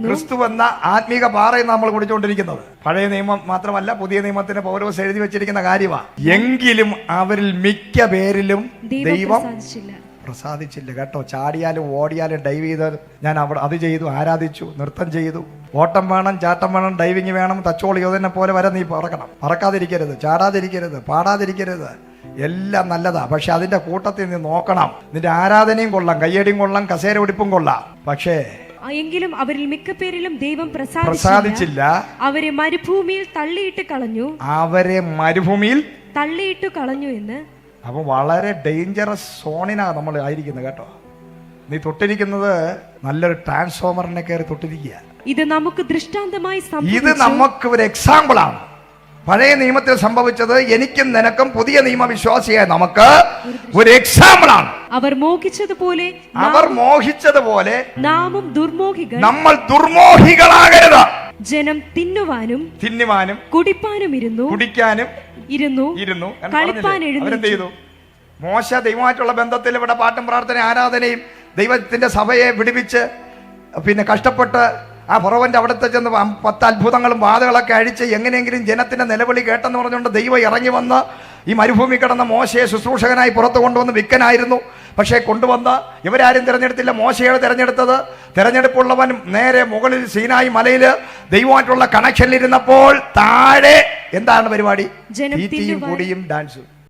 ക്രിസ്തു എന്ന ആത്മീക പാറയിൽ നമ്മൾ കുടിച്ചുകൊണ്ടിരിക്കുന്നത്. പഴയ നിയമം മാത്രമല്ല, പുതിയ നിയമത്തിന് പൗലോസ് എഴുതി വെച്ചിരിക്കുന്ന കാര്യമാണ്. എങ്കിലും അവരിൽ മിക്ക പേരിലും ദൈവം പ്രസാദിച്ചില്ല കേട്ടോ. ചാടിയാലും ഓടിയാലും ഡൈവ് ചെയ്താലും ഞാൻ അവിടെ അത് ചെയ്തു, ആരാധിച്ചു, നൃത്തം ചെയ്തു. ഓട്ടം വേണം, ചാട്ടം വേണം, ഡൈവിങ് വേണം, തച്ചോളി യോധനെ പോലെ വരെ നീ പറക്കണം. പറക്കാതിരിക്കരുത്, ചാടാതിരിക്കരുത്, പാടാതിരിക്കരുത്, എല്ലാം നല്ലതാ. പക്ഷെ അതിന്റെ കൂട്ടത്തിൽ നീ നോക്കണം. നിന്റെ ആരാധനയും കൊള്ളാം, കയ്യടിയും കൊള്ളാം, കസേര ഒടിപ്പും കൊള്ളാം. പക്ഷേ എങ്കിലും അവരിൽ മിക്ക പേരിലും ദൈവം പ്രസാദിച്ചില്ല. അവരെ മരുഭൂമിയിൽ തള്ളിയിട്ട് കളഞ്ഞു എന്ന്. അപ്പൊ വളരെ ഡേഞ്ചറസ് സോണിനാ നമ്മൾ ആയിരിക്കുന്നത് കേട്ടോ. നീ തൊട്ടിരിക്കുന്നത് നല്ലൊരു ട്രാൻസ്ഫോമറിനെ കയറി തൊട്ടിരിക്കുക. ഇത് നമുക്ക് ദൃഷ്ടാന്തമായി ഇത് നമുക്ക് ഒരു എക്സാമ്പിൾ ആണ്. പഴയ നിയമത്തിൽ സംഭവിച്ചത് എനിക്കും നിനക്കും പുതിയ നിയമവിശ്വാസിയായ നമുക്ക് ഒരു എക്സാമ്പിൾ ആണ്. അവർ മോഹിച്ചതുപോലെ നമ്മൾ ദുർമോഹികളാകരുത്. ജനം തിന്നുവാനും കുടിക്കാനും ഇരുന്നു അവരെന്ത് ചെയ്തു? മോശ ദൈവമായിട്ടുള്ള ബന്ധത്തിൽ ഇവിടെ പാട്ടും പ്രാർത്ഥന ആരാധനയും ദൈവത്തിന്റെ സഭയെ വിടുവിച്ച് പിന്നെ കഷ്ടപ്പെട്ട് ആ ഫറവന്റെ അവിടുത്തെ ചെന്ന് 10 അത്ഭുതങ്ങളും ബാധകളൊക്കെ അഴിച്ച് എങ്ങനെയെങ്കിലും ജനത്തിന്റെ നിലവിളി കേട്ടെന്ന് പറഞ്ഞുകൊണ്ട് ദൈവം ഇറങ്ങി വന്ന് ഈ മരുഭൂമി കിടന്ന മോശയെ ശുശ്രൂഷകനായി പുറത്തു കൊണ്ടുവന്ന് വിൽക്കനായിരുന്നു. പക്ഷേ കൊണ്ടുവന്ന് ഇവരാരും തിരഞ്ഞെടുത്തില്ല. മോശയാണ് തിരഞ്ഞെടുത്തത്. തിരഞ്ഞെടുപ്പുള്ളവൻ നേരെ മുകളിൽ സീനായി മലയിൽ ദൈവമായിട്ടുള്ള കണക്ഷനിലിരുന്നപ്പോൾ താഴെ എന്താണ് പരിപാടി? തീറ്റിയും കൂടിയും ഡാൻസും.